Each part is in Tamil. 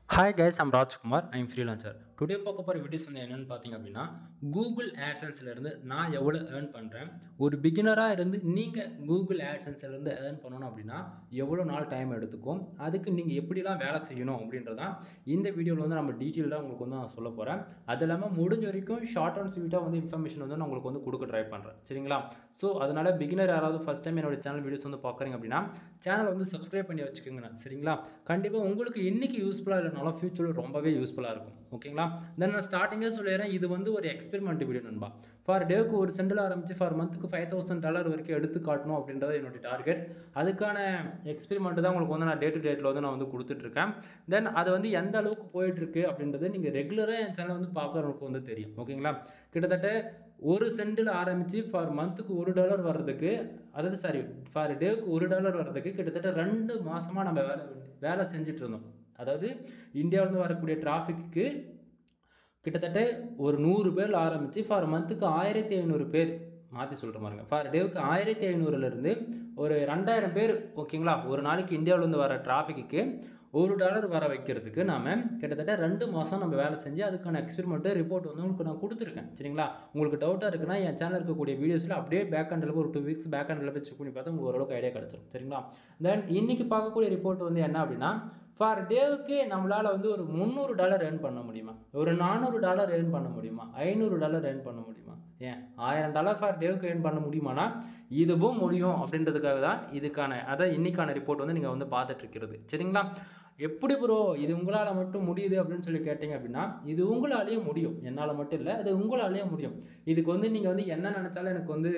Hi guys, I'm Rajkumar. I'm freelancer. Today பார்க்க போகிற வீடியோஸ் வந்து என்னென்னு பார்த்தீங்க அப்படின்னா கூகுள் ஆட்சன்ஸ்லேருந்து நான் எவ்வளோ ஏர்ன் பண்ணுறேன். ஒரு பிகினராக இருந்து நீங்கள் கூகுள் ஆட்சன்ஸ்லேருந்து ஏர்ன் பண்ணணும் அப்படின்னா எவ்வளோ நாள் டைம் எடுத்துக்கும், அதுக்கு நீங்கள் எப்படிலாம் வேலை செய்யணும் அப்படின்றதான் இந்த வீடியோவில் வந்து நம்ம டீட்டெயில்டாக உங்களுக்கு வந்து நான் சொல்ல போகிறேன். அது இல்லாமல் முடிஞ்ச வரைக்கும் ஷார்ட் அண்ட் ஸ்வீட்டாக வந்து இன்ஃபர்மேஷன் வந்து நான் உங்களுக்கு வந்து கொடுக்க ட்ரை பண்ணுறேன். சரிங்களா? ஸோ அதனால் பிகினர் யாராவது ஃபஸ்ட் டைம் என்னோட சேனல் வீடியோஸ் வந்து பார்க்குறீங்க அப்படின்னா சேனலை வந்து சப்ஸ்கிரைப் பண்ணி வச்சுக்கோங்க. சரிங்களா? கண்டிப்பாக உங்களுக்கு இன்றைக்கி யூஸ்ஃபுல்லாக இல்லைனாலும் ஃபியூச்சரில் ரொம்பவே யூஸ்ஃபுல்லாக இருக்கும். ஓகேங்களா? தென் நான் ஸ்டார்டிங்கே சொல்லிடுறேன், இது வந்து ஒரு எக்ஸ்பெரிமெண்ட் வீடியோ நண்பா. ஃபார் டேவுக்கு ஒரு சென்டில் ஆரம்பித்து ஃபார் மந்த்துக்கு $5,000 வரைக்கும் எடுத்து காட்டணும் அப்படின்றத என்னுடைய டார்கெட். அதுக்கான எக்ஸ்பெரிமெண்ட் தான் உங்களுக்கு வந்து நான் டே டு டேட்டில் வந்து நான் வந்து கொடுத்துட்ருக்கேன். தென் அது வந்து எந்த அளவுக்கு போயிட்டுருக்கு அப்படின்றது நீங்கள் ரெகுலராக என் சேனல் வந்து பார்க்குறவங்களுக்கு வந்து தெரியும். ஓகேங்களா? கிட்டத்தட்ட ஒரு சென்டில் ஆரம்பித்து ஃபார் மந்த்துக்கு $1 வர்றதுக்கு, அதாவது சாரி ஃபார் டேவுக்கு $1 வர்றதுக்கு கிட்டத்தட்ட 2 மாதமாக நம்ம வேலை செஞ்சுட்டு இருந்தோம். அதாவது இந்தியாவிலேருந்து வரக்கூடிய டிராஃபிக்கு கிட்டத்தட்ட ஒரு 100 பேரில் ஆரம்பித்து ஃபார் மந்த்துக்கு 1500 பேர் மாற்றி சொல்கிற மாதிரிங்க. ஃபார் டேவுக்கு 1500லேருந்து ஒரு 2000 பேர். ஓகேங்களா? ஒரு நாளைக்கு இந்தியாவிலேருந்து வர டிராஃபிக்கு $1 வர வைக்கிறதுக்கு நாம் கிட்டத்தட்ட 2 மாதம் நம்ம வேலை செஞ்சு அதுக்கான எக்ஸ்பெரிமெண்ட்டு ரிப்போர்ட் வந்து உங்களுக்கு நான் கொடுத்துருக்கேன். சரிங்களா? உங்களுக்கு டவுட்டாக இருக்குன்னா என் சேனல் இருக்கக்கூடிய வீடியோஸில் அப்படியே பேக் ஹேண்டில் ஒரு 2 வீக்ஸ் பேக் ஹேண்டில் போய் செக் பண்ணி பார்த்தா உங்களுக்கு ஓரளவுக்கு ஐடியா கிடச்சிடும். சரிங்களா? தென் இன்றைக்கி பார்க்கக்கூடிய ரிப்போர்ட் வந்து என்ன அப்படின்னா, ஃபார் டேவுக்கு நம்மளால் வந்து ஒரு $300 ஏர்ன் பண்ண முடியுமா, ஒரு $400 ஏர்ன் பண்ண முடியுமா, $500 ஏர்ன் பண்ண முடியுமா, ஏன் $1000 ஃபார் டேவுக்கு ஏர்ன் பண்ண முடியுமானா இதுவும் முடியும். அப்படின்றதுக்காக தான் இதுக்கான இன்றைக்கான ரிப்போர்ட் வந்து நீங்கள் வந்து பார்த்துட்ருக்கிறது. சரிங்களா? எப்படி ப்ரோ இது உங்களால் மட்டும் முடியுது அப்படின்னு சொல்லி கேட்டிங்க அப்படின்னா, இது உங்களாலேயும் முடியும். என்னால் மட்டும் இல்லை, அது உங்களாலேயும் முடியும். இதுக்கு வந்து நீங்கள் வந்து என்ன நினச்சாலும் எனக்கு வந்து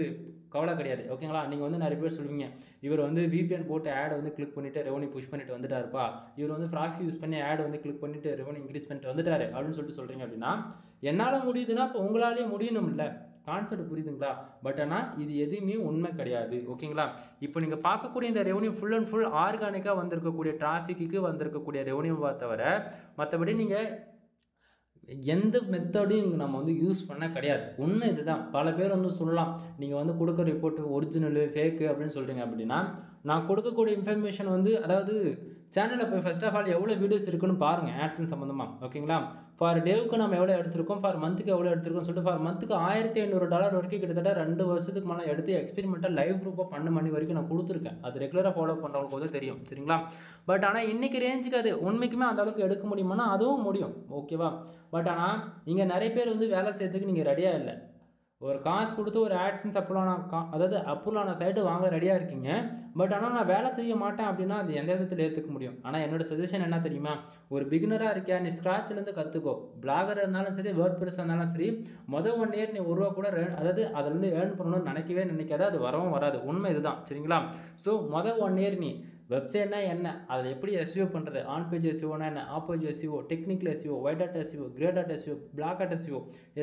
கவலை கிடையாது. ஓகேங்களா? நீங்கள் வந்து நிறைய பேர் சொல்லுவீங்க, இவர் வந்து VPN போட்டு ஆடை வந்து கிளிக் பண்ணிவிட்டு ரெவன்யூ புஷ் பண்ணிட்டு வந்துட்டாருப்பா, இவர் வந்து ப்ராக்ஸி யூஸ் பண்ணி ஆட் வந்து கிளிக் பண்ணிவிட்டு ரெவன்யூ இன்க்ரீஸ் பண்ணிட்டு வந்துட்டாரு அப்படின்னு சொல்லிட்டு சொல்கிறீங்க அப்படின்னா, என்னால் முடியுதுன்னா இப்போ உங்களாலேயே முடியணும் இல்லை? கான்செப்ட் புரியுதுங்களா? பட் ஆனால் இது எதுவுமே உண்மை கிடையாது. ஓகேங்களா? இப்போ நீங்கள் பார்க்கக்கூடிய இந்த ரெவன்யூ ஃபுல் அண்ட் ஃபுல் ஆர்கானிக்காக வந்திருக்கக்கூடிய டிராஃபிக்கு வந்திருக்கக்கூடிய ரெவன்யூவை தவிர மற்றபடி நீங்கள் எந்த மெத்தடும் இங்கே நம்ம வந்து யூஸ் பண்ண கிடையாது. உண்மை இதுதான். பல பேர் வந்து சொல்லலாம், நீங்கள் வந்து கொடுக்குற ரிப்போர்ட்டு ஒரிஜினலு ஃபேக்கு அப்படின்னு சொல்கிறீங்க அப்படின்னா, நான் கொடுக்கக்கூடிய இன்ஃபர்மேஷன் வந்து, அதாவது சேனலில் போய் ஃபர்ஸ்ட் ஆஃப் ஆல் எவ்வளோ வீடியோஸ் இருக்குன்னு பாருங்கள் ஆட்ஸன் சம்மந்தமாக. ஓகேங்களா? ஃபார் டேவுக்கு நம்ம எவ்வளோ எடுத்திருக்கோம், ஃபார் மந்த்துக்கு எவ்வளோ எடுத்திருக்கோம்னு சொல்லிட்டு ஃபார் மந்த்துக்கு $1500 வரைக்கும் கிட்டத்தட்ட 2 வருஷத்துக்கு மேலே எடுத்து எக்ஸ்பெரிமெண்ட்டாக லைவ் ப்ரூஃபாக 12 மணி வரைக்கும் நான் கொடுத்துருக்கேன். அது ரெகுலராக ஃபாலோ பண்ணுறவங்களுக்கு வந்து தெரியும். சரிங்களா? பட் ஆனால் இன்றைக்கி ரேஞ்சுக்கு அது உண்மைக்குமே அந்த அளவுக்கு எடுக்க முடியுமானா அதுவும் முடியும். ஓகேவா? பட் ஆனால் இங்கே நிறைய பேர் வந்து வேலை செய்யறதுக்கு நீங்கள் ரெடியாக இல்லை. ஒரு காசு கொடுத்து ஒரு ஆட்சன்ஸ் அப்ரூவலான சைட்டு வாங்க ரெடியாக இருக்கீங்க. பட் ஆனால் நான் வேலை செய்ய மாட்டேன் அப்படின்னா அது எந்த விதத்தில் ஏற்றுக்க முடியும்? ஆனால் என்னோட சஜஷன் என்ன தெரியுமா, ஒரு பிகினராக இருக்கியா, நீ ஸ்க்ராட்ச்லேருந்து கற்றுக்கோ. பிளாகர் இருந்தாலும் சரி, வேர்ட் ப்ரெஸ் இருந்தாலும் சரி, மொதல் 1 இயர் நீ $1 கூட அதிலேருந்து ஏர்ன் பண்ணணும்னு நினைக்காது. அது வரவும் வராது. உண்மை இதுதான். சரிங்களா? ஸோ மொதல் 1 இயர் நீ வெப்சைட்னா என்ன, அதில் எப்படி SEO பண்ணுறது, ஆன் பேஜ் SEOனா என்ன, off page SEO, technical SEO, white hat SEO, grey hat SEO, black hat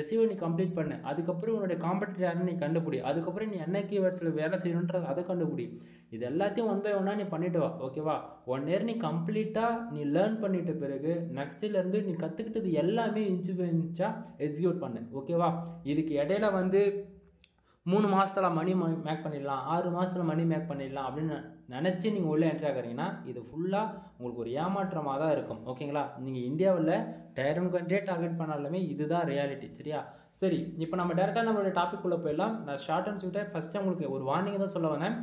SEO நீ கம்ப்ளீட் பண்ணு. அதுக்கப்புறம் உன்னுடைய காம்படிட்டர் யாருன்னு நீ கண்டுபிடி. அதுக்கப்புறம் நீ என்ன கீவேர்ட்ஸில் வேலை செய்யணுன்றது அதை கண்டுபிடி. இது எல்லாத்தையும் 1 by 1 நீ பண்ணிட்டு வா. ஓகேவா? 1 இயர் நீ கம்ப்ளீட்டாக நீ லேர்ன் பண்ணிட்ட பிறகு நெக்ஸ்ட்லேருந்து நீ கற்றுக்கிட்டது எல்லாமே இன்ச்சு பை இன்ச்சாக எக்ஸிக்யூட் பண்ணு. ஓகேவா? இதுக்கு இடையில வந்து 3 மாதத்தில் மணி மேக் பண்ணிடலாம், 6 மாதத்தில் மணி மேக் பண்ணிடலாம் அப்படின்னு நினச்சி நீங்கள் உள்ளே என்ட்ரி ஆகிறீங்கன்னா இது ஃபுல்லாக உங்களுக்கு ஒரு ஏமாற்றமாக தான் இருக்கும். ஓகேங்களா? நீங்கள் இந்தியாவில் டயர் 1 கண்ட்ரியே டார்கெட் பண்ணாலுமே இதுதான் ரியாலிட்டி. சரியா? சரி, இப்போ நம்ம டேரெக்டாக நம்மளோட டாபிக் உள்ள போயிடலாம். நான் ஷார்ட் அண்ட் ஸ்வீட்டாக ஃபஸ்ட்டு உங்களுக்கு ஒரு வார்னிங் தான் சொல்ல வந்தேன்.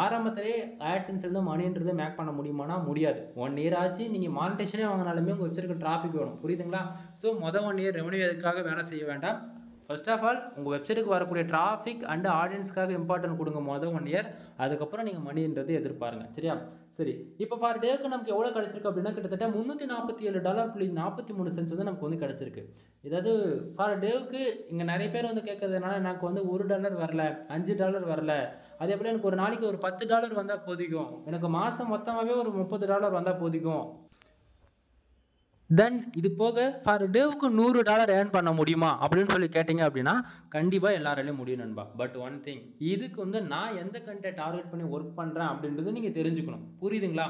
ஆரம்பத்திலே ஆட்சன்ஸ்லேருந்து மணின்றது மேக் பண்ண முடியுமானா முடியாது. 1 இயர் ஆச்சு, நீங்கள் மானிட்டேஷனே வாங்கினாலுமே உங்கள் வச்சிருக்க டிராஃபிக் வேணும். புரியுதுங்களா? ஸோ மொதல் 1 இயர் ரெவன்யூ எதுக்காக வேலை செய்ய வேண்டாம். ஃபர்ஸ்ட் ஆஃப் ஆல் உங்கள் வெப்சைட்டுக்கு வரக்கூடிய டிராஃபிக் அண்ட் ஆடியன்ஸ்க்காக இம்பார்ட்டன்ட் கொடுங்க மொதல் 1 இயர். அதுக்கப்புறம் நீங்கள் மணின்றது எதிர்பாருங்க. சரியா? சரி, இப்போ ஃபார் டேவுக்கு நமக்கு எவ்வளோ கிடச்சிருக்கு அப்படின்னா கிட்டத்தட்ட $347.43 வந்து நமக்கு வந்து கிடச்சிருக்கு. இதாவது ஃபார் டேவுக்கு இங்கே நிறைய பேர் வந்து கேட்கறதுனால எனக்கு வந்து $1 வரல, $5 வரல, அதே போல் எனக்கு ஒரு நாளைக்கு ஒரு $10 வந்தால் போதிக்கும், எனக்கு மாதம் மொத்தமாகவே ஒரு $30 வந்தால் போதிக்கும். தென் இது போக ஃபார் டேவுக்கு $100 ஏர்ன் பண்ண முடியுமா அப்படின்னு சொல்லி கேட்டிங்க அப்படின்னா கண்டிப்பாக எல்லாராலையும் முடியும் நண்பா. பட் ஒன் திங், இதுக்கு வந்து நான் எந்த கண்டென்ட் டார்கெட் பண்ணி ஒர்க் பண்ணுறேன் அப்படின்றது நீங்கள் தெரிஞ்சுக்கணும். புரியுதுங்களா?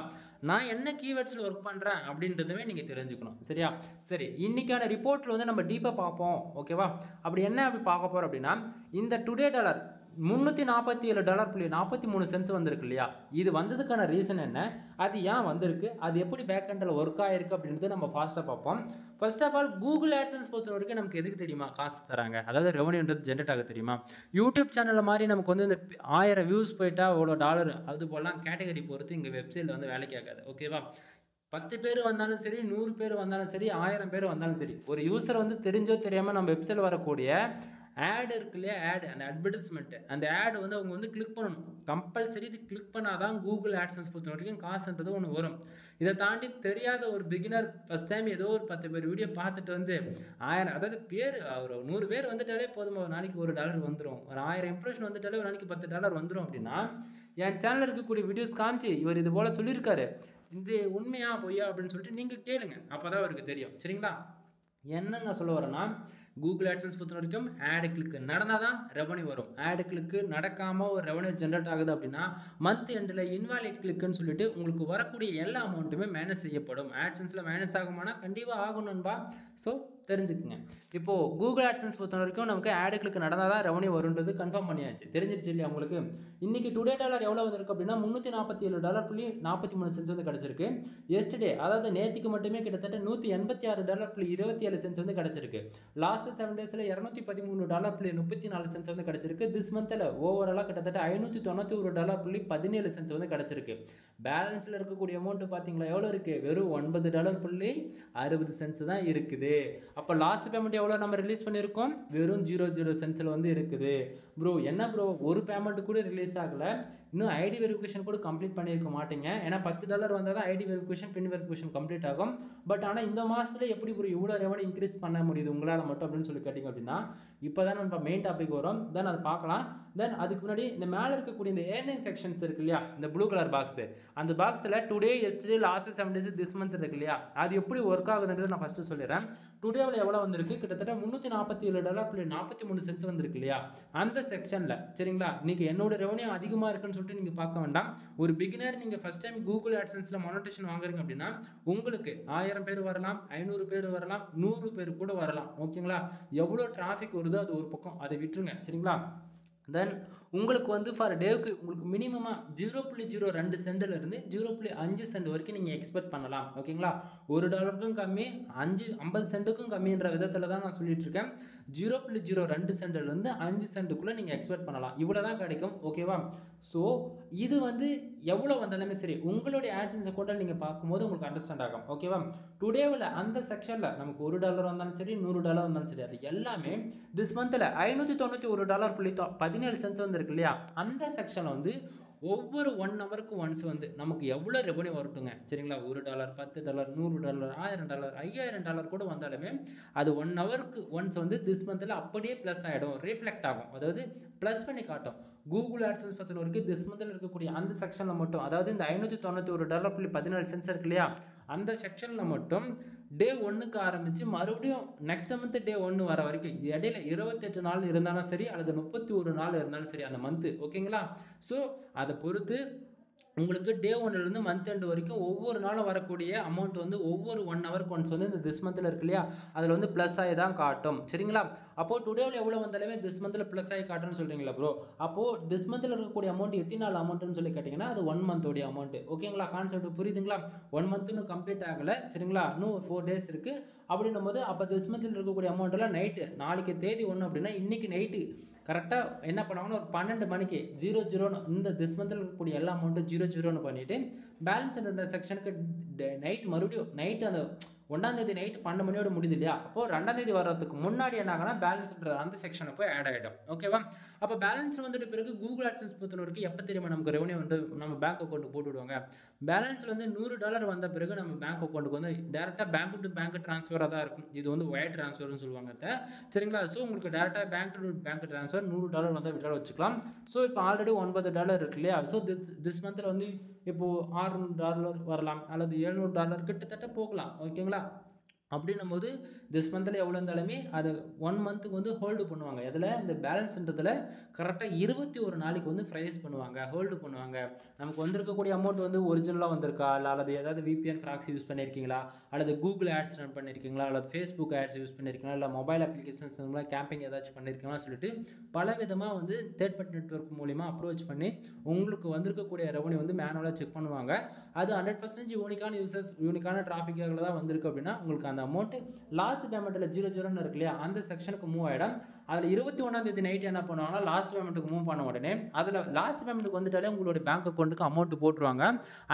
நான் என்ன கீவேர்ட்ஸில் ஒர்க் பண்ணுறேன் அப்படின்றதுமே நீங்கள் தெரிஞ்சுக்கணும். சரியா? சரி, இன்றைக்கான ரிப்போர்ட்டில் வந்து நம்ம டீப்பாக பார்ப்போம். ஓகேவா? அப்படி என்ன அப்படி பார்க்க போகிறோம் அப்படின்னா, இந்த டுடே டாலர் $347.43 வந்திருக்கு இல்லையா? இது வந்ததுக்கான ரீசன் என்ன? அது ஏன் வந்திருக்கு? அது எப்படி பேக் எண்டில் ஒர்க் ஆயிருக்கு அப்படின்றத நம்ம ஃபாஸ்ட்டாக பார்ப்போம். First of all Google AdSense பொறுத்த வரைக்கும் நமக்கு எதுக்கு தெரியுமா காசு தராங்க? அதாவது ரெவன்யூன்றது ஜென்ரேட் ஆக தெரியுமா? யூடியூப் சேனலில் மாதிரி நமக்கு வந்து இந்த 1000 வியூஸ் போயிட்டா இவ்வளோ டாலர் அது போலாம் கேட்டகரி பொறுத்து இங்கே வெப்சைட்டில் வந்து வேலைக்கு ஆகாது. ஓகேவா? 10 பேர் வந்தாலும் சரி, 100 பேர் வந்தாலும் சரி, 1000 பேர் வந்தாலும் சரி, ஒரு யூசர் வந்து தெரிஞ்சோ தெரியாமல் நம்ம வெப்சைட்டில் வரக்கூடிய ஆட் இருக்கு இல்லையா? ஆட், அந்த அட்வர்டைஸ்மெண்ட், அந்த ஆட் வந்து அவங்க வந்து கிளிக் பண்ணணும். கம்பல்சரி இது கிளிக் பண்ணாதான் கூகுள் ஆட்சன்ஸ் பொறுத்த வரைக்கும் காசுன்றது ஒன்று வரும். இதை தாண்டி தெரியாத ஒரு பிகினர் ஃபர்ஸ்ட் டைம் ஏதோ ஒரு 10 பேர் வீடியோ பார்த்துட்டு வந்து 1000, அதாவது பேர் ஒரு 100 பேர் வந்துட்டாலே போதும், ஒரு நாளைக்கு $1 வந்துடும். ஒரு 1000 இம்ப்ரெஷன் வந்துட்டாலே ஒரு நாளைக்கு $10 வந்துடும். அப்படின்னா என் சேனலில் இருக்கக்கூடிய வீடியோஸ் காமிச்சு இவர் இது போல் சொல்லியிருக்காரு, இது உண்மையா பொய்யா அப்படின்னு சொல்லிட்டு நீங்கள் கேளுங்க. அப்போ தான் அவருக்கு தெரியும். சரிங்களா? என்ன நான் சொல்ல வரேன்னா, கூகுள் ஆட்சன்ஸ் பொறுத்த வரைக்கும் ஆடு கிளிக்கு நடந்தால் தான் ரெவன்யூ வரும். ஆடு கிளிக்கு நடக்காமல் ஒரு ரெவன்யூ ஜென்ரேட் ஆகுது அப்படின்னா மந்த் எண்டில் இன்வாலிட் கிளிக்குன்னு சொல்லிட்டு உங்களுக்கு வரக்கூடிய எல்லா அமௌண்ட்டுமே மைனஸ் செய்யப்படும். ஆட்சன்ஸில் மைனஸ் ஆகுமானா கண்டிப்பாக ஆகணும்பா. ஸோ தெரிஞ்சுக்குங்க. இப்போது கூகுள் ஆட்சன்ஸ் பொறுத்த வரைக்கும் நமக்கு ஆடு கிளிக்கு நடந்தால் தான் ரெவன்யூ வருன்றது கன்ஃபார்ம் பண்ணியாச்சு. தெரிஞ்சிருச்சு இல்லையா உங்களுக்கு? இன்றைக்கி டுடே டாலர் எவ்வளோ வந்திருக்கு அப்படின்னா $347.43 வந்து கிடச்சிருக்கு. எஸ்டர்டே, அதாவது நேற்றுக்கு மட்டுமே கிட்டத்தட்ட $186.27 வந்து கிடச்சிருக்கு. லாஸ்ட் 7 டேஸில் $213.34 வந்து கிடச்சிருக்கு. திஸ் மந்தில் ஓவராலாக கிட்டத்தட்ட $591.17 வந்து கிடச்சிருக்கு. பேலன்ஸில் இருக்கக்கூடிய அமௌண்ட் பார்த்தீங்களா எவ்வளோ இருக்குது? வெறும் $9.60 தான் இருக்குது. அப்போ லாஸ்ட் பேமெண்ட் எவ்வளோ நம்ம ரிலீஸ் பண்ணியிருக்கோம்? வெறும் 00 சென்ட்ஸில் வந்து இருக்குது. ப்ரோ என்ன ப்ரோ, ஒரு பேமெண்ட் கூட ரிலீஸ் ஆகலை, இன்னும் ஐடி வெரிஃபிகேஷன் கூட கம்ப்ளீட் பண்ணியிருக்க மாட்டீங்க. ஏன்னா $10 வந்தால் தான் ஐடி வெரிஃபிகேஷன், பின் வெரிஃபிகேஷன் கம்ப்ளீட் ஆகும். பட் ஆனால் இந்த மாதத்தில் எப்படி ப்ரோ இவ்வளோ ரெவன்யூ இன்க்ரீஸ் பண்ண முடியுது உங்களால் மட்டும் அப்படின்னு சொல்லி கேட்டிங்க அப்படின்னா, இப்போ தான் நம்ம மெயின் டாபிக் வரும். தென் அதை பார்க்கலாம். தென் அதுக்கு முன்னாடி இந்த மேலே இருக்கக்கூடிய இந்த ஏர்னிங் செக்ஷன்ஸ் இருக்கு இல்லையா, இந்த ப்ளூ கலர் பாக்ஸு, அந்த பாக்ஸில் today, yesterday, last 7 days, this month இருக்கு இல்லையா, அது எப்படி ஒர்க் ஆகுதுன்றது நான் ஃபஸ்ட்டு சொல்லிடுறேன். டுடேவில் எவ்வளோ வந்திருக்கு? கிட்டத்தட்ட $347.43 வந்திருக்கு இல்லையா, அந்த செக்ஷனில். சரிங்களா? இன்றைக்கி என்னோட ரெவன்யூ அதிகமாக இருக்குன்னு சொல்லிட்டு நீங்கள் பார்க்க வேண்டாம். ஒரு பிகினர் நீங்கள் ஃபஸ்ட் டைம் கூகுள் ஆட்சன்ஸில் மானிட்டேஷன் வாங்குறீங்க அப்படின்னா உங்களுக்கு 1000 பேர் வரலாம், 500 பேர் வரலாம், 100 பேர் கூட வரலாம். ஓகேங்களா? எவ்வளோ டிராஃபிக் வருதோ அது ஒரு பக்கம், அதை விட்டுருங்க. சரிங்களா? தென் உங்களுக்கு வந்து ஃபார் டேவுக்கு உங்களுக்கு மினிமமாக 0.02 சென்டிலிருந்து 0.5 சென்ட் வரைக்கும் நீங்கள் எக்ஸ்பெக்ட் பண்ணலாம். ஓகேங்களா? $1க்கும் கம்மி, 50 சென்ட்டுக்கும் கம்மின்ற விதத்தில் தான் நான் சொல்லிட்டு இருக்கேன். 0.02 சென்டிலிருந்து 5 சென்ட்டுக்குள்ளே நீங்கள் எக்ஸ்பெக்ட் பண்ணலாம். இவ்வளோ தான் கிடைக்கும். ஓகேவா? ஸோ இது வந்து எவ்வளோ வந்தாலுமே சரி, உங்களுடைய ஆட்சன்ஸ் அக்கௌண்ட்டில் நீங்கள் பார்க்கும்போது உங்களுக்கு அண்டர்ஸ்டாண்ட் ஆகும். ஓகேவா? டுடேவில் அந்த செக்ஷனில் நமக்கு $1 வந்தாலும் சரி, $100 வந்தாலும் சரி, அது எல்லாமே திஸ் மந்தில் $591.17 வந்து இருக்கு இல்லையா, அந்த செக்ஷனில் வந்து ஒவ்வொரு 1 ஹவருக்கு ஒன்ஸ் வந்து நமக்கு எவ்வளோ ரெவன்யூ வரட்டுங்க. சரிங்களா? $1, $10, $100, $1000, $5000 கூட வந்தாலுமே அது 1 ஹவருக்கு ஒன்ஸ் வந்து திஸ் மந்தில் அப்படியே ப்ளஸ் ஆகிடும், ரீஃப்ளெக்ட் ஆகும். அதாவது ப்ளஸ் பண்ணி காட்டும். கூகுள் ஆட்சன்ஸ் பொறுத்த வரைக்கும் திஸ் மந்தில் இருக்கக்கூடிய அந்த செக்ஷனில் மட்டும், அதாவது இந்த $591.17 இருக்கு இல்லையா, அந்த செக்ஷனில் மட்டும் டே 1க்கு ஆரம்பித்து மறுபடியும் நெக்ஸ்ட் மந்த் டே 1 வர வரைக்கும் இடையில 28 நாள் இருந்தாலும் சரி, அல்லது 31 நாள் இருந்தாலும் சரி அந்த மந்த்து. ஓகேங்களா? ஸோ அதை பொறுத்து உங்களுக்கு டே 1லேருந்து மந்த் எண்டு வரைக்கும் ஒவ்வொரு நாளும் வரக்கூடிய அமௌண்ட் வந்து ஒவ்வொரு 1 ஹவருக்கு ஒன்ஸ் வந்து இந்த திஸ் மந்தில் இருக்கு இல்லையா, அதில் வந்து ப்ளஸ் ஆகி தான் காட்டும். சரிங்களா? அப்போது டுடேவில் எவ்வளோ வந்தாலுமே திஸ் மந்தில் ப்ளஸ் ஆகி காட்டுன்னு சொல்கிறீங்களா ப்ரோ? அப்போது திஸ் மந்தில் இருக்கக்கூடிய அமௌண்ட் எத்தனை நாள் அமௌண்ட்டுன்னு சொல்லி கேட்டிங்கன்னா அது 1 மந்தோடைய அமௌண்ட்டு. ஓகேங்களா? கான்செப்ட் புரியுதுங்களா? 1 மந்த்துன்னு கம்ப்ளீட் ஆகலை. சரிங்களா? இன்னும் 4 டேஸ் இருக்குது. அப்படின்னும் போது அப்போ திஸ் மந்தில் இருக்கக்கூடிய அமௌண்ட்டெல்லாம் நைட்டு, நாளைக்கு தேதி 1 அப்படின்னா இன்றைக்கி நைட்டு கரெக்டாக என்ன பண்ணுவாங்கன்னா ஒரு 12 மணிக்கு 00 இந்த திஸ் மந்தில் இருக்கக்கூடிய எல்லா அமௌண்ட்டும் 00 பண்ணிவிட்டு பேலன்ஸ் இந்த செக்ஷனுக்கு நைட் மறுபடியும் நைட்டு அந்த 1ஆம் தேதி நைட்டு 12 மணியோட முடியுது இல்லையா, அப்போது 2ஆம் தேதி வர்றதுக்கு முன்னாடி என்ன ஆகுனா பேலன்ஸ்ன்ற அந்த செக்ஷனை போய் ஆட் ஆகிடும். ஓகேவா? அப்போ பேலன்ஸ் வந்துட்டு பிறகு கூகுள் ஆட்சன்ஸ் பொறுத்தவரைக்கும் எப்போ தெரியுமா நமக்கு ரெவன்யூ வந்து நம்ம பேங்க் அக்கௌண்ட்டுக்கு போட்டு விடுவாங்க. பேலன்ஸில் வந்து $100 வந்த பிறகு நம்ம பேங்க் அக்கௌண்ட்டுக்கு வந்து டேரெக்டாக பேங்க் டு பேங்க் ட்ரான்ஸ்ஃபராக தான் இருக்கும். இது வந்து ஒயர் ட்ரான்ஸ்ஃபர்னு சொல்லுவாங்க. சரிங்களா? ஸோ உங்களுக்கு டேரெக்டாக பேங்க் டு பேங்க் ட்ரான்ஸ்ஃபர் $100 வந்தால் விட்ரா வச்சுக்கலாம். ஸோ இப்போ ஆல்ரெடி $9 இருக்கு இல்லையா, ஸோ திஸ் மந்தில் வந்து இப்போது $600 வரலாம், அல்லது $700 கிட்டத்தட்ட போகலாம். ஓகேங்களா? அப்படின்னும்போது திஸ் மந்தில் எவ்வளோ இருந்தாலுமே அது 1 மந்த்துக்கு வந்து ஹோல்டு பண்ணுவாங்க. இதில் இந்த பேலன்ஸ்ன்றதில் கரெக்டாக 21 நாளைக்கு வந்து ஃப்ரைஸ் பண்ணுவாங்க, ஹோல்டு பண்ணுவாங்க. நமக்கு வந்திருக்கக்கூடிய அமௌண்ட் வந்து ஒரிஜினலாக வந்திருக்கா, இல்லை அல்லது ஏதாவது விபிஎன் ப்ராக்ஸி யூஸ் பண்ணியிருக்கீங்களா, அல்லது கூகுள் ஆட்ஸ் ரன் பண்ணியிருக்கீங்களா, அல்லது ஃபேஸ்புக் ஆட்ஸ் யூஸ் பண்ணியிருக்கீங்களா, இல்லை மொபைல் அப்ளிகேஷன்ஸ் மூலம் கேம்பிங் ஏதாச்சும் பண்ணியிருக்கீங்களா சொல்லிட்டு பல விதமாக வந்து தேர்ட் பார்ட்டி நெட்வொர்க் மூலிமா அப்ரோச் பண்ணி உங்களுக்கு வந்திருக்கக்கூடிய ரெவன்யூ வந்து மேனுவலாக செக் பண்ணுவாங்க. அது 100% யூனிக்கான யூசர்ஸ், யூனிக்கான டிராஃபிக்காக தான் வந்திருக்கு அப்படின்னா உங்களுக்கு அந்த அமௌண்ட் லாஸ்ட் பேமெண்ட்டில் 00 இருக்கு இல்லையா, அந்த செக்ஷனுக்கு மூவ் ஆகிடும். அதில் 21ஆம் தேதி நைட் என்ன பண்ணுவாங்கன்னா லாஸ்ட் பேமெண்ட்டுக்கு மூவ் பண்ண உடனே அதில் லாஸ்ட் பேமெண்ட்டுக்கு வந்துட்டாலே உங்களுடைய பேங்க் அக்கௌண்ட்டுக்கு அமௌண்ட் போட்டுருவாங்க.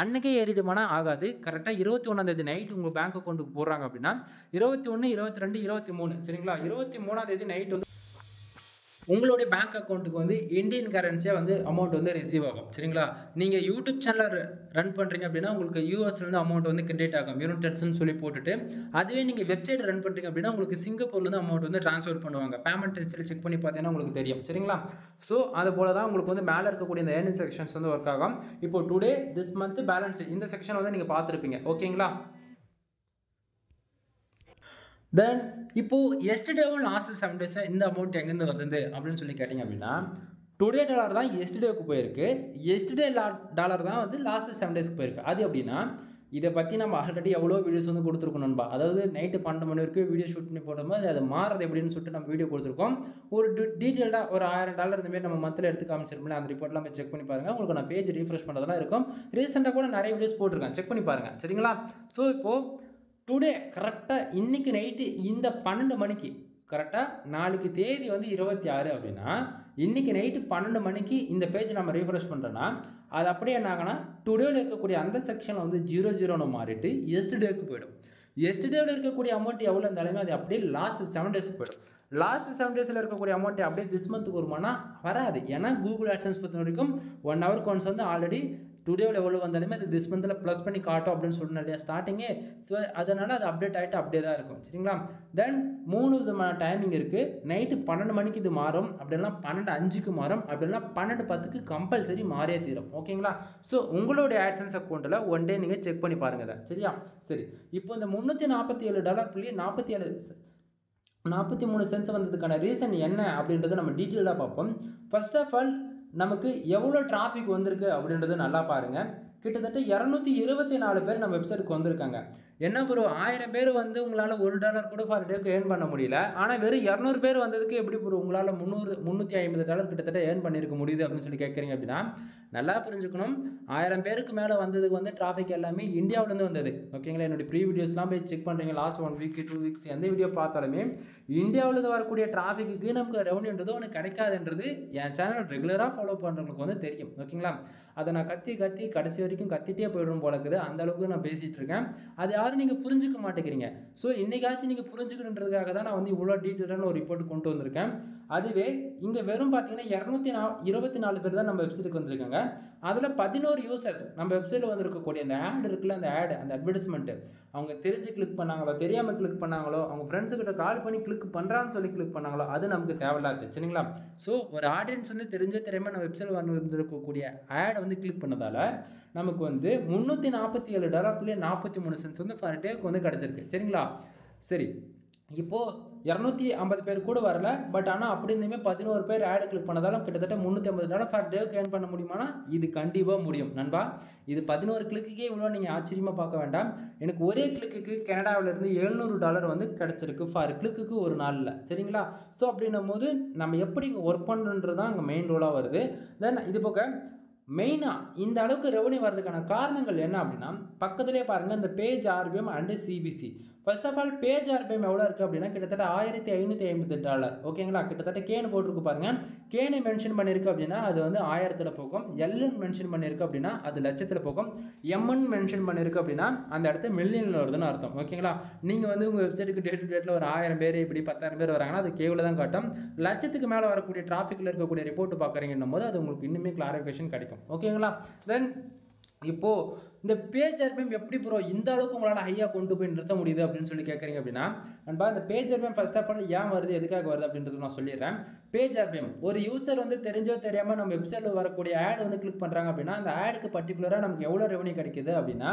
அன்றைக்கே ஏறிடுமானா ஆகாது. கரெக்டாக 21ஆம் தேதி நைட் உங்கள் பேங்க் அக்கௌண்ட்டுக்கு போடுறாங்க அப்படின்னா 21, 22, 23 சரிங்களா, 23ஆம் தேதி நைட் வந்து உங்களுடைய பேங்க் அக்கௌண்ட்டுக்கு வந்து இந்தியன் கரன்சியாக வந்து அமௌண்ட் வந்து ரிசீவ் ஆகும். சரிங்களா, நீங்கள் யூடியூப் சேனலில் ரன் பண்ணுறீங்க அப்படின்னா உங்களுக்கு யூஎஸ்லேருந்து அமௌண்ட் வந்து கிரெடிட் ஆகும், யூனிடெட்ஸ்னு சொல்லி போட்டுட்டு. அதுவே நீங்கள் வெப்சைட் ரன் பண்ணுறீங்க அப்படின்னா உங்களுக்கு சிங்கப்பூர்லேருந்து அமௌண்ட் வந்து ட்ரான்ஸ்ஃபர் பண்ணுவாங்க. பேமெண்ட் ஹிஸ்டரி செக் பண்ணி பார்த்தீங்கன்னா உங்களுக்கு தெரியும். சரிங்களா, ஸோ அது போல தான் உங்களுக்கு வந்து மேலே இருக்கக்கூடிய இந்த ஏர்னிங் செக்ஷன்ஸ் வந்து ஒர்க் ஆகும். இப்போ டுடே திஸ் மந்த் பேலன்ஸ் இந்த செக்ஷன் வந்து நீங்கள் பார்த்துருப்பீங்க. ஓகேங்களா, தென் இப்போது எஸ்டர்டேவும் லாஸ்ட் 7 டேஸாக இந்த அமௌண்ட் எங்கேருந்து வந்தது அப்படின்னு சொல்லி கேட்டிங்க அப்படின்னா டுடே டாலர் தான் எஸ்டர்டேவுக்கு போயிருக்கு, எஸ்டர்டே டாலர் தான் வந்து லாஸ்ட் 7 டேஸ்க்கு போயிருக்கு. அது அப்படின்னா இதை பற்றி நம்ம ஆல்ரெடி எவ்வளோ வீடியோஸ் வந்து கொடுத்துருக்கணும்பா. அதாவது நைட்டு 12 மணி வரைக்கும் வீடியோ ஷூட் பண்ணி போடும்போது அது மாறுறது எப்படின்னு சொல்லிட்டு நம்ம வீடியோ கொடுத்துருக்கோம். ஒரு டீட்டெயில்டாக ஒரு $1000 இந்தமாரி நம்ம மந்தில் எடுத்து காமிச்சிருப்போம். அந்த ரிப்போர்ட்லாம் போய் செக் பண்ணி பாருங்கள். உங்களுக்கு நான் பேஜ் ரீஃப்ரெஷ் பண்ணுறதெல்லாம் இருக்கும். ரீசெண்டாக கூட நிறைய வீடியோஸ் போட்டிருக்கேன், செக் பண்ணி பாருங்கள். சரிங்களா, ஸோ இப்போது டுடே கரெக்டாக இன்றைக்கி நைட்டு இந்த 12 மணிக்கு கரெக்டாக நாளைக்கு தேதி வந்து 26 அப்படின்னா இன்றைக்கி நைட்டு 12 மணிக்கு இந்த பேஜ் நம்ம ரீஃப்ரெஷ் பண்ணுறோன்னா அது அப்படியே என்ன ஆகுனா டுடேவில் இருக்கக்கூடிய அந்த செக்ஷனில் வந்து 00ன்னு மாறிட்டு எஸ்டர்டேக்கு போயிடும். எஸ்டர்டேவில் இருக்கக்கூடிய அமௌண்ட் எவ்வளோ இருந்தாலுமே அது அப்படியே லாஸ்ட் 7 டேஸுக்கு போயிடும். லாஸ்ட் 7 டேஸில் இருக்கக்கூடிய அமௌண்ட் அப்படியே திஸ் மந்த்துக்கு வருமானா வராது. ஏன்னா கூகுள் ஆட்சன்ஸ் பொறுத்த வரைக்கும் 1 ஹவருக்கு ஒன்ஸ் வந்து ஆல்ரெடி டுடேவில் எவ்வளோ வந்தாலுமே அது திஸ் மந்தில் ப்ளஸ் பண்ணி காட்டும் அப்படின்னு சொல்லணும் இல்லையா ஸ்டார்டிங்கே. ஸோ அதனால் அது அப்டேட் ஆகிட்டு அப்படியே தான் இருக்கும். சரிங்களா, தென் 3 விதமான டைமிங் இருக்குது. நைட்டு 12 மணிக்கு இது மாறும், அப்படின்னா 12:05க்கு மாறும், அப்படின்னா 12:10க்கு கம்பல்சரி மாறியே தீரும். ஓகேங்களா, ஸோ உங்களுடைய ஆட்சன்ஸ் அக்கௌண்ட்டில் ஒன் டே நீங்கள் செக் பண்ணி பாருங்கள் தான். சரியா, சரி, இப்போ இந்த $347.43 வந்ததுக்கான ரீசன் என்ன அப்படின்றத நம்ம டீட்டெயிலாக பார்ப்போம். ஃபர்ஸ்ட் ஆஃப் ஆல் நமக்கு எவ்வளோ டிராஃபிக் வந்திருக்கு அப்படின்றத நல்லா பாருங்கள். கிட்டத்தட்ட 224 பேர் நம்ம வெப்சைட்டுக்கு வந்திருக்காங்க. என்ன ப்ரோ 1000 பேர் வந்து உங்களால் $1 கூட ஃபார் டேக்கு ஏர்ன் பண்ண முடியல, ஆனால் வெறும் 200 பேர் வந்ததுக்கு எப்படி ப்ரோ உங்களால் $350 கிட்டத்தட்ட ஏர்ன் பண்ணியிருக்க முடியுது அப்படின்னு சொல்லி கேட்குறீங்க அப்படின்னா நல்லா புரிஞ்சுக்கணும். 1000 பேருக்கு மேலே வந்ததுக்கு வந்து டிராஃபிக் எல்லாமே இந்தியாவிலேருந்து வந்தது. ஓகேங்களா, என்னுடைய ப்ரீ வீடியோஸ்லாம் போய் செக் பண்ணுறீங்க, லாஸ்ட் 1 வீக் 2 வீக்ஸ் எந்த வீடியோ பார்த்தாலுமே இந்தியாவிலேருந்து வரக்கூடிய டிராஃபிக்கு நமக்கு ரெவன்யூன்றது ஒன்று கிடைக்காதுன்றது என் சேனல் ரெகுலராக ஃபாலோ பண்ணுறவங்களுக்கு வந்து தெரியும். ஓகேங்களா, அதை நான் கத்தி கடைசி வரைக்கும் கத்திட்டே போயிடும் போல இருக்குது, அந்த அளவுக்கு நான் பேசிகிட்டு இருக்கேன். அது யாரும் நீங்கள் புரிஞ்சுக்க மாட்டேங்கிறீங்க. ஸோ இன்றைக்காச்சும் நீங்கள் புரிஞ்சுக்கணுன்றதுக்காக தான் நான் வந்து இவ்வளோ டீட்டெயிலான ஒரு ரிப்போர்ட் கொண்டு வந்திருக்கேன். அதுவே இங்கே வெறும் பார்த்தீங்கன்னா 224 பேர் தான் நம்ம வெப்சைட்டுக்கு வந்திருக்காங்க. அதில் 11 யூசர்ஸ் நம்ம வெப்சைட்டில் வந்திருக்கக்கூடிய அந்த ஆட் இருக்குல்ல, அந்த ஆட் அந்த அட்வர்டைஸ்மெண்ட்டு அவங்க தெரிஞ்சு கிளிக் பண்ணாங்களோ தெரியாமல் கிளிக் பண்ணாங்களோ அவங்க ஃப்ரெண்ட்ஸுக்கிட்ட கால் பண்ணி கிளிக் பண்ணுறான்னு சொல்லி கிளிக் பண்ணாங்களோ அது நமக்கு தேவையில்லாது. சரிங்களா, ஸோ ஒரு ஆடியன்ஸ் வந்து தெரியாமல் நம்ம வெப்சைட்டில் வந்திருக்கக்கூடிய ஆட் வந்து கிளிக் பண்ணதால் நமக்கு வந்து $347.43 வந்து ஃபார் டேக்கு வந்து கிடச்சிருக்கு. சரிங்களா, சரி, இப்போது 250 பேர் கூட வரல, பட் ஆனால் அப்படி இருந்துமே 11 பேர் ஆடு கிளிக் பண்ணதாலும் கிட்டத்தட்ட $350 ஃபார் டேக்கு ஏர்ன் பண்ண முடியுமானா இது கண்டிப்பாக முடியும் நண்பா. இது 11 கிளிக்குக்கே இவ்வளோ நீங்கள் ஆச்சரியமாக பார்க்க வேண்டாம். எனக்கு ஒரே கிளிக்குக்கு கனடாவிலேருந்து $700 வந்து கிடச்சிருக்கு ஃபார் கிளிக்குக்கு ஒரு நாளில். சரிங்களா, ஸோ அப்படின்னும் போது நம்ம எப்படி இங்கே ஒர்க் பண்ணுன்றது தான் இங்கே மெயின் ரோலாக வருது. தென் இது போக மெயினாக இந்த அளவுக்கு ரெவன்யூ வரதுக்கான காரணங்கள் என்ன அப்படின்னா பக்கத்துலேயே பாருங்கள் இந்த page RPM and CPC. First of all page RPM எவ்வளோ இருக்குது அப்படின்னா கிட்டத்தட்ட $1558. ஓகேங்களா, கிட்டத்தட்ட கேன்னு போட்டிருக்கு பாருங்கள். கேனை மென்ஷன் பண்ணியிருக்கு அப்படின்னா அது வந்து 1000ல் போகும், எல்லுன்னு மென்ஷன் பண்ணியிருக்கு அப்படின்னா அது லட்சத்தில் போகும், எம்என்னு மென்ஷன் பண்ணியிருக்கு அப்படின்னா அந்த இடத்த மில்லியனில் வருதுன்னு அர்த்தம். ஓகேங்களா, நீங்கள் வந்து உங்கள் வெப்சைட்டுக்கு டே டு டேட்டில் ஒரு 1000 பேர் இப்படி 10,000 பேர் வராங்கன்னா அது கேவில் தான் காட்டும். லட்சத்துக்கு மேலே வரக்கூடிய டிராஃபிக்கில் இருக்கக்கூடிய ரிப்போர்ட் பார்க்குறீங்கன்னும் போது அது உங்களுக்கு இன்னுமே கிளாரிஃபிகேஷன் கிடைக்கும். ஓகேங்களா, தென் இப்போது இந்த பேஜ் ஆர்பிஎம் எப்படி ப்ரோ இந்த அளவுக்கு உங்களால் ஹையாக கொண்டு போய் நிறுத்த முடியுது அப்படின்னு சொல்லி கேட்குறீங்க அப்படின்னா நண்பா, இந்த page RPM first of all ஏன் வருது, எதுக்காக வருது அப்படின்றது நான் சொல்லிடுறேன். பேஜ் ஆர்பிஎம் ஒரு யூசர் வந்து தெரிஞ்சோ தெரியாமல் நம்ம வெப்சைட்டில் வரக்கூடிய ஆட் வந்து கிளிக் பண்ணுறாங்க அப்படின்னா அந்த ஆடுக்கு பர்டிகுலராக நமக்கு எவ்வளோ ரெவன்யூ கிடைக்குது அப்படின்னா,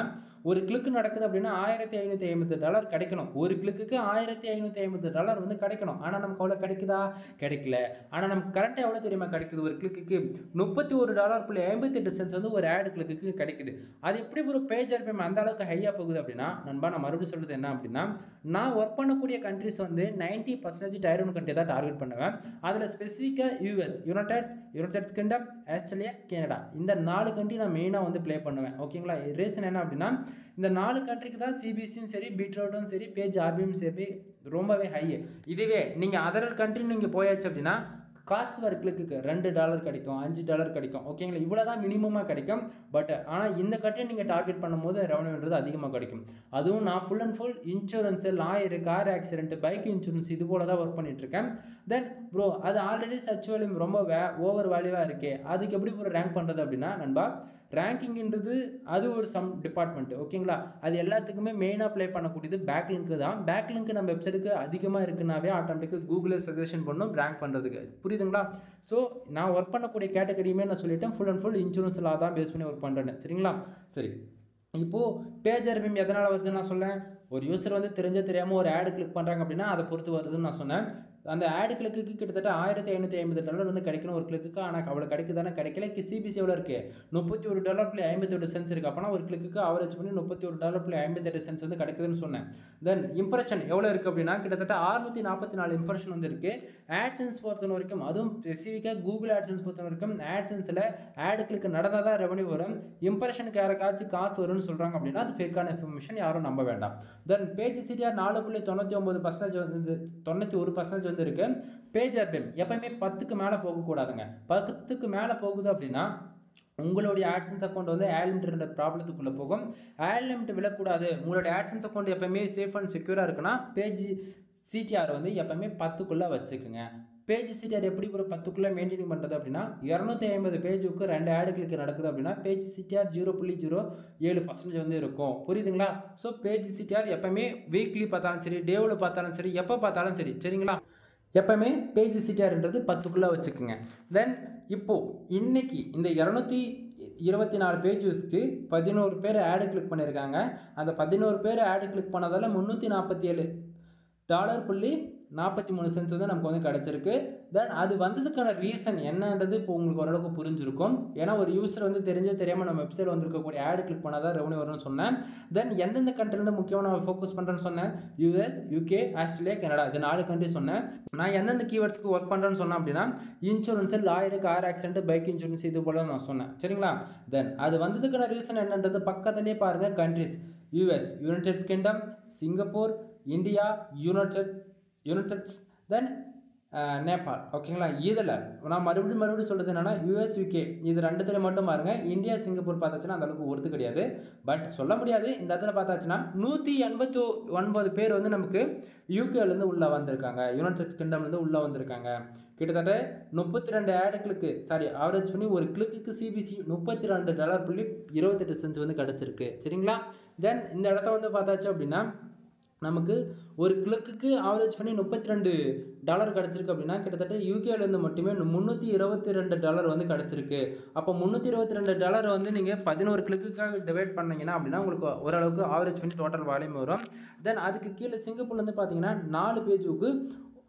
ஒரு கிளிக் நடக்குது அப்படின்னா $1550 கிடைக்கணும். ஒரு கிளிக்கு $1550 வந்து கிடைக்கணும். ஆனால் நமக்கு அவ்வளோ கிடைக்குதா? கிடைக்கல. ஆனால் நமக்கு கரண்ட்டாக எவ்வளோ தெரியுமா கிடைக்குது? ஒரு கிளிக்கு $31.58 வந்து ஒரு ஆடு கிளிக்கு கிடைக்குது. அது எப்படி ஒரு பேஜ் ஆர்பிஎம் அந்த அளவுக்கு ஹையாக போகுது அப்படின்னா நண்பா, நான் மறுபடியும் சொல்கிறது என்ன அப்படின்னா, நான் ஒர்க் பண்ணக்கூடிய கண்ட்ரிஸ் வந்து 90% Tier 1 கண்ட்ரி தான் டார்கெட் பண்ணுவேன். அதில் ஸ்பெசிஃபிக்காக US, United kingdom, Australia, Canada இந்த 4 கண்ட்ரி நான் மெயினாக வந்து ப்ளே பண்ணுவேன். ஓகேங்களா? ரீசன் என்ன அப்படின்னா, இந்த 4 கண்ட்ரிக்கு தான் சிபிசியும் சரி, பீட்ரூட்டும் சரி, பேஜ் ஆர்பிஎம் சரி ரொம்பவே ஹை. இதுவே நீங்கள் அதர் கண்ட்ரி நீங்கள் போயாச்சு அப்படின்னா காஸ்ட் பர் கிளிக்கு $2 கிடைக்கும், $5 கிடைக்கும். ஓகேங்களா? இவ்வளோ தான் மினிமமாக கிடைக்கும். பட் ஆனால் இந்த கண்ட்ரி நீங்கள் டார்கெட் பண்ணும்போது ரெவன்யூன்றது அதிகமாக கிடைக்கும். அதுவும் நான் full and full insurance, lawyer, car accident, bike insurance இது போல தான் ஒர்க் பண்ணிகிட்ருக்கேன். தென் ப்ரோ அது ஆல்ரெடி சர்ச் வேல்யூம் ரொம்ப ஓவர் வேல்யூவாக இருக்கே, அதுக்கு எப்படி ப்ரோ ரேங்க் பண்ணுறது அப்படின்னா நண்பா, ரேங்கிங்ன்றது அது ஒரு சம் டிபார்ட்மெண்ட். ஓகேங்களா? அது எல்லாத்துக்குமே மெயினாக ப்ளே பண்ணக்கூடியது பேக்லிங்க்கு தான். பேக்லிங்க்கு நம்ம வெப்சைட்டுக்கு அதிகமாக இருக்குனாவே ஆட்டோமேட்டிக்காக கூகுளில் சஜஷன் பண்ணும் ரேங்க் பண்ணுறதுக்கு. புரியுதுங்களா? ஸோ நான் ஒர்க் பண்ணக்கூடிய கேட்டகரியுமே நான் சொல்லிட்டேன், ஃபுல் அண்ட் ஃபுல் இன்சூரன்ஸில் தான் பேஸ் பண்ணி ஒர்க் பண்ணுறேன்னு. சரிங்களா? சரி, இப்போது பேஜ் ஆர்பிஎம் எதனால் வருதுன்னு நான் சொன்னேன். ஒரு யூசர் வந்து தெரியாமல் ஒரு ஆடு கிளிக் பண்ணுறாங்க அப்படின்னா அதை பொறுத்து வருதுன்னு நான் சொன்னேன். அந்த ஆடு கிளிக்கு கிட்டத்தட்ட $1550 வந்து கிடைக்கணும் ஒரு கிளிக்கு. ஆனால் அவ்வளோ கிடைக்குதானே? கிடைக்கல. சிபிசி எவ்வளோ இருக்குது? $31.58 இருக்குது. அப்போனா ஒரு கிளிக்கு ஆவரேஜ் பண்ணி $31.58 வந்து கிடைக்குதுன்னு சொன்னேன். தென் இம்ப்ரெஷன் எவ்வளோ இருக்குது அப்படின்னா கிட்டத்தட்ட 644 இம்ப்ரெஷன் வந்து இருக்குது. ஆட்சன்ஸ் பொறுத்த வரைக்கும், அதுவும் ஸ்பெசிஃபிக்காக கூகுள் ஆட்சன்ஸ் பொறுத்த வரைக்கும் ஆட்சன்ஸில் ஆடு கிளிக்கு நடந்தால் தான் ரெவன்யூ வரும். இம்ப்ரெஷனுக்கு யாருக்காச்சும் காசு வரும்னு சொல்கிறாங்க அப்படின்னா அது ஃபேக்கான இன்ஃபர்மேஷன், யாரும் நம்ப வேண்டாம். தென் பேஜ் சிடிஆர் 4.99% வந்து 91% வந்து இருக்கு. பேஜ் ஆர்பிஎம் எப்பயுமே 10க்கு மேலே போகக்கூடாதுங்க. 10க்கு மேலே போகுது அப்படின்னா உங்களுடைய ஆட்சன்ஸ் அக்கௌண்ட் வந்து ஆட் லிமிட் ப்ராப்ளத்துக்குள்ளே போகும். ஆட் லிமிட் விழக்கூடாது, உங்களுடைய ஆட்சன்ஸ் அக்கௌண்ட் எப்பயுமே சேஃப் அண்ட் செக்யூராக இருக்குன்னா பேஜ் சிடிஆர் வந்து எப்பயுமே 10க்குள்ளே வச்சுக்கோங்க. பேஜ் சிடிஆர் எப்படி ஒரு 10க்குள்ளே மெயின்டைன் பண்ணுறது அப்படின்னா 250 பேஜுக்கு 2 ஆடு கிளிக் நடக்குது அப்படின்னா பேஜ் சிடிஆர் 0.07% வந்து இருக்கும். புரியுதுங்களா? ஸோ பேஜ் சிடிஆர் எப்பவுமே வீக்லி பார்த்தாலும் சரி, டேவில் பார்த்தாலும் சரி, எப்போ பார்த்தாலும் சரி, சரிங்களா, எப்பவுமே பேஜ் சிடிஆர்ன்றது 10க்குள்ளே வச்சுக்கோங்க. தென் இப்போது இன்னைக்கு இந்த 224 பேஜஸ்க்கு 11 பேர் ஆடு கிளிக் பண்ணியிருக்காங்க. அந்த 11 பேர் ஆடு கிளிக் பண்ணதால் $347.43 வந்து நமக்கு வந்து கிடச்சிருக்கு. தென் அது வந்ததுக்கான ரீசன் என்னன்றது இப்போ உங்களுக்கு ஓரளவுக்கு புரிஞ்சிருக்கும். ஏன்னா ஒரு யூசர் வந்து தெரியாமல் நம்ம வெப்சைட் வந்திருக்கக்கூடிய ஆடு கிளிக் பண்ணால் தான் ரெவன்யூ வரும்னு சொன்னேன். தென் எந்தெந்த கண்ட்ரிலேருந்து முக்கியமாக நான் ஃபோக்கஸ் பண்ணுறேன்னு சொன்னேன். யூஎஸ், யூகே, ஆஸ்திரேலியா, கனடா இது 4 கண்ட்ரி சொன்னேன். நான் எந்தெந்த கீவேர்ட்ஸ்க்கு ஒர்க் பண்ணுறேன்னு சொன்னேன் அப்படின்னா insurance, lawyer, car accident, bike insurance இது போல நான் சொன்னேன். சரிங்களா? தென் அது வந்ததுக்கான ரீசன் என்னன்றது பக்கத்துலேயே பாருங்கள். Countries US, United Kingdom, Singapore, India, யுனைடெட்ஸ், தென் நேபாள். ஓகேங்களா? இதில் நான் மறுபடியும் சொல்கிறது என்னென்னா யூஎஸ், யூகே இது 2 மட்டும் பாருங்கள். இந்தியா, சிங்கப்பூர் பார்த்தாச்சுன்னா அந்தளவுக்கு ஒர்த்து கிடையாது. பட் சொல்ல முடியாது, இந்த இடத்துல பார்த்தாச்சுன்னா 189 பேர் வந்து நமக்கு யூகேலேருந்து உள்ளே வந்திருக்காங்க, யுனைடெட் கிங்டம்லேருந்து உள்ளே வந்திருக்காங்க. கிட்டத்தட்ட 32 ஆடு கிளிக்கு ஆவரேஜ் பண்ணி ஒரு கிளிக்கு சிபிசி $32.28 வந்து கிடச்சிருக்கு. சரிங்களா? தென் இந்த இடத்த வந்து பார்த்தாச்சு அப்படின்னா நமக்கு ஒரு கிளிக்கு ஆவரேஜ் பண்ணி $32 கிடச்சிருக்கு அப்படின்னா கிட்டத்தட்ட யூகேலேருந்து மட்டுமே $322 வந்து கிடச்சிருக்கு. அப்போ $322 வந்து நீங்கள் 11 கிளிக்குக்காக டிவைட் பண்ணிங்கன்னா அப்படின்னா உங்களுக்கு ஓரளவுக்கு ஆவரேஜ் பண்ணி டோட்டல் வால்யூம் வரும். தென் அதுக்கு கீழே சிங்கப்பூர்லேருந்து பார்த்தீங்கன்னா 4 பேஜுக்கு,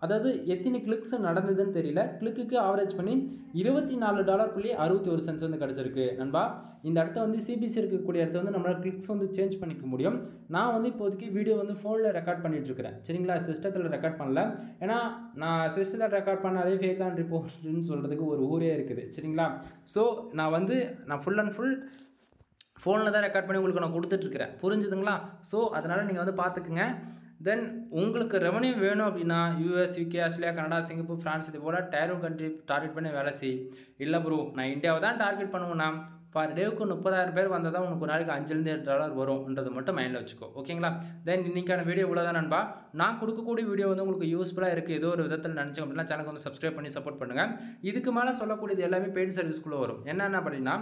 அதாவது எத்தனை கிளிக்ஸ் நடந்ததுன்னு தெரியல, கிளிக்கு ஆவரேஜ் பண்ணி $24.61 வந்து கிடச்சிருக்கு. நண்பா இந்த இடத்த வந்து சிபிசி இருக்கக்கூடிய இடத்த வந்து நம்மளால் கிளிக்ஸ் வந்து சேஞ்ச் பண்ணிக்க முடியும். நான் வந்து இப்போதைக்கு வீடியோ வந்து ஃபோனில் ரெக்கார்ட் பண்ணிகிட்ருக்கிறேன். சரிங்களா? சிஸ்டத்தில் ரெக்கார்ட் பண்ணல. ஏன்னா நான் சிஸ்டத்தில் ரெக்கார்ட் பண்ணாலே ஃபேக்கான ரிப்போர்ட்னு சொல்கிறதுக்கு ஒரு ஊரே இருக்குது. சரிங்களா? ஸோ நான் ஃபுல் அண்ட் ஃபுல் ஃபோனில் தான் ரெக்கார்ட் பண்ணி உங்களுக்கு நான் கொடுத்துட்ருக்கிறேன். புரிஞ்சுதுங்களா? ஸோ அதனால் நீங்கள் வந்து பார்த்துக்குங்க. தென் உங்களுக்கு ரெவன்யூ வேணும் அப்படின்னா US, UK, Australia, Canada, Singapore, France இது போல் Tier 1 கண்ட்ரி டார்கெட் பண்ணி வேலை செய். இல்லை ப்ரோ நான் இந்தியாவை தான் டார்கெட் பண்ணுவேன்னா பர் டேவுக்கு 30,000 பேர் வந்தால் தான் உனக்கு ஒரு நாளைக்கு $5-7 வரும்ன்றது மட்டும் மைண்டில் வச்சுக்கோ. ஓகேங்களா? தென் இன்னைக்கான வீடியோ இவ்வளோ தான் நண்பா. நான் கொடுக்கக்கூடிய வீடியோ வந்து உங்களுக்கு யூஸ்ஃபுல்லாக இருக்குது ஏதோ ஒரு விதத்தில் நினச்சிங்க அப்படின்னா சேனலுக்கு வந்து சப்ஸ்கிரைப் பண்ணி சப்போர்ட் பண்ணுங்கள். இதுக்கு மேலே சொல்லக்கூடியது எல்லாமே பெய்டு சர்வீஸ்க்குள்ளே வரும். என்னென்ன அப்படின்னா,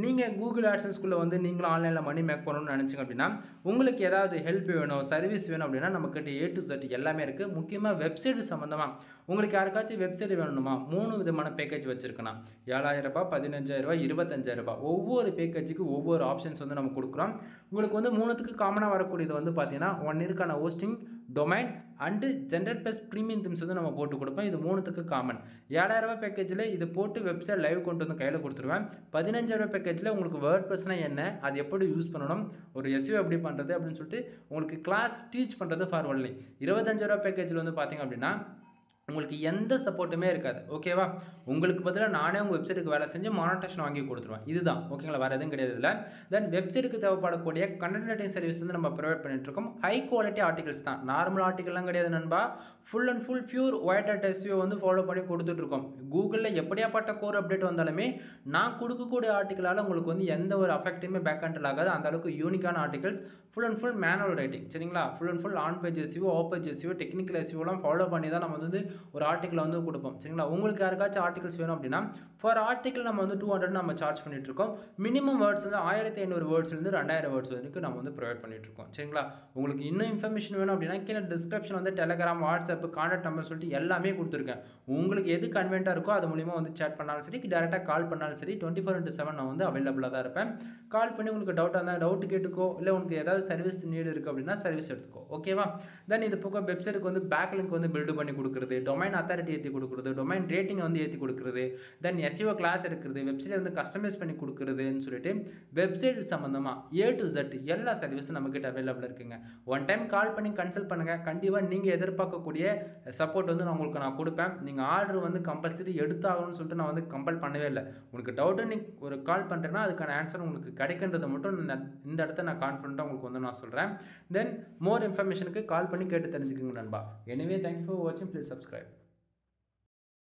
நீங்கள் கூகுள் ஆட்சன்ஸ்குள்ளே வந்து நீங்களும் ஆன்லைனில் மணி மேக் பண்ணணும்னு நினச்சிங்க அப்படின்னா, உங்களுக்கு ஏதாவது ஹெல்ப் வேணும், சர்வீஸ் வேணும் அப்படின்னா நம்மக்கிட்ட A to Z எல்லாமே இருக்குது. முக்கியமாக வெப்சைட் சம்மந்தமாக உங்களுக்கு யாருக்காச்சும் வெப்சைட் வேணுமா 3 விதமான பேக்கேஜ் வச்சுருக்கணும். $7,000, $15,000, $25,000. ஒவ்வொரு பேக்கேஜுக்கு ஒவ்வொரு ஆப்ஷன்ஸ் வந்து நம்ம கொடுக்குறோம். உங்களுக்கு வந்து 3த்துக்கு காமனாக வரக்கூடியது வந்து பார்த்தீங்கன்னா 1 இயருக்கான hosting, domain and generate plus premium themes வந்து நம்ம போட்டு கொடுப்போம். இது 3த்துக்கு காமன். $7,000 பேக்கேஜில் இது போட்டு வெப்சைட் லைவ் கொண்டு வந்து கையில் கொடுத்துருவேன். $15,000 பேக்கேஜில் உங்களுக்கு வேர்ட்பிரஸ்னா என்ன, அது எப்படி யூஸ் பண்ணணும், ஒரு SEO எப்படி பண்ணுறது அப்படின்னு சொல்லிட்டு உங்களுக்கு கிளாஸ் டீச் பண்ணுறது ஃபார் ஒன்லி. $25,000 பேக்கேஜில் வந்து பார்த்தீங்க அப்படின்னா உங்களுக்கு எந்த சப்போர்ட்டுமே இருக்காது. ஓகேவா? உங்களுக்கு பதிலாக நானே உங்கள் வெப்சைட்டுக்கு வேலை செஞ்சு மானிட்டேஷன் வாங்கி கொடுத்துருவேன். இதுதான். ஓகேங்களா? வேறு எதுவும் கிடையாது இல்லை. தென் வெப்சைட்டுக்கு தேவைப்படக்கூடிய கண்டென்ட் ரைட்டிங் சர்வீஸ் வந்து நம்ம ப்ரொவைட் பண்ணிட்டு இருக்கோம். ஹை குவாலிட்டி ஆர்டிகல்ஸ் தான், நார்மல் ஆர்டிகல்லாம் கிடையாது நண்பா. Full and full pure white hat SEO வந்து ஃபாலோ பண்ணி கொடுத்துட்ருக்கோம். கூகுளில் எப்படியாப்பட்ட கோர் அப்டேட் வந்தாலுமே நான் கொடுக்கக்கூடிய ஆர்டிக்கலால் உங்களுக்கு வந்து எந்த ஒரு அஃபெக்ட்டுமே பேக் ஹேண்டில் ஆகாது. அந்த அளவுக்கு யூனிக்கான articles, full and full manual writing. சரிங்களா? Full and full on page SEO, off page SEO, technical SEOலாம் ஃபாலோ பண்ணி தான் நம்ம வந்து ஒரு ஆர்டிக்கல் வந்து கொடுப்போம். சரிங்களா? உங்களுக்கு யாருக்காச்சும் ஆர்டிகல்ஸ் வேணும் அப்படின்னா ஃபார் ஆர்டிக்கல் நம்ம வந்து 200 நம்ம சார்ஜ் பண்ணிட்டு இருக்கோம். மினிமம் வேர்ட்ஸ் வந்து 1500 வேர்ட்ஸ்லேருந்து 2000 வேர்ட்ஸ் வரைக்கும் நம்ம வந்து ப்ரொவைட் பண்ணிட்டு இருக்கோம். சரிங்களா? உங்களுக்கு இன்னும் இன்ஃபர்மேஷன் வேணும் அப்படின்னா கீழே டிஸ்கிரிப்ஷன் வந்து டெலகிராம், வாட்ஸ்அப், கான்டாக்ட் நம்பர் சொல்லிட்டு எல்லாமே கொடுத்துருக்கேன். உங்களுக்கு எது கன்வென்ட்டாக இருக்கோ அது மூலிமா வந்து சேட் பண்ணாலும் சரி, டேரெக்டாக கால் பண்ணாலும் சரி, 24/7 நான் வந்து அவைலபிளாக தான் இருப்பேன். கால் பண்ணி உங்களுக்கு டவுட்டாக இருந்தால் டவுட் கேட்டுக்கோ, இல்லை உங்களுக்கு ஏதாவது சர்வீஸ் நீடு இருக்குது அப்படின்னா சர்வீஸ் எடுத்துக்கோ. ஓகேவா? தென் இது பக்கம் வெப்சைட்டுக்கு வந்து பேக் லிங்க் வந்து பில்டு பண்ணி கொடுக்குறது, டொமைன் அத்தாரிட்டி ஏற்றி கொடுக்குறது, டொமைன் ரேட்டிங் வந்து ஏற்றி கொடுக்குறது, தென் SEO கிளாஸ் எடுக்கிறது, வெப்சைட் வந்து கஸ்டமைஸ் பண்ணி கொடுக்குறதுன்னு சொல்லிட்டு வெப்சைட் சம்மந்தமாக A to Z எல்லா சர்வீஸும் நம்மக்கிட்ட அவைலபிளாக இருக்குங்க. ஒன் டைம் கால் பண்ணி கன்சல்ட் பண்ணுங்கள். கண்டிப்பாக நீங்கள் எதிர்பார்க்கக்கூடிய சப்போர்ட் வந்து உங்களுக்கு நான் கொடுப்பேன். நீங்கள் ஆர்டர் வந்து கம்பல்சரி எடுத்தாகணும்னு சொல்லிட்டு நான் வந்து கம்பல் பண்ணவே இல்லை. உங்களுக்கு டவுட்டு நீ ஒரு கால் பண்ணுறேன்னா அதுக்கான ஆன்சர் உங்களுக்கு கிடைக்கின்றதை மட்டும் இந்த இடத்த நான் கான்ஃபிடண்ட்டாக உங்களுக்கு வந்து நான் சொல்கிறேன். தென் மோர் இன்ஃபர்மேஷனுக்கு கால் பண்ணி கேட்டு தெரிஞ்சுக்கோங்க நண்பா. எனிவே தேங்க்யூ ஃபார் வாட்சிங். Please subscribe.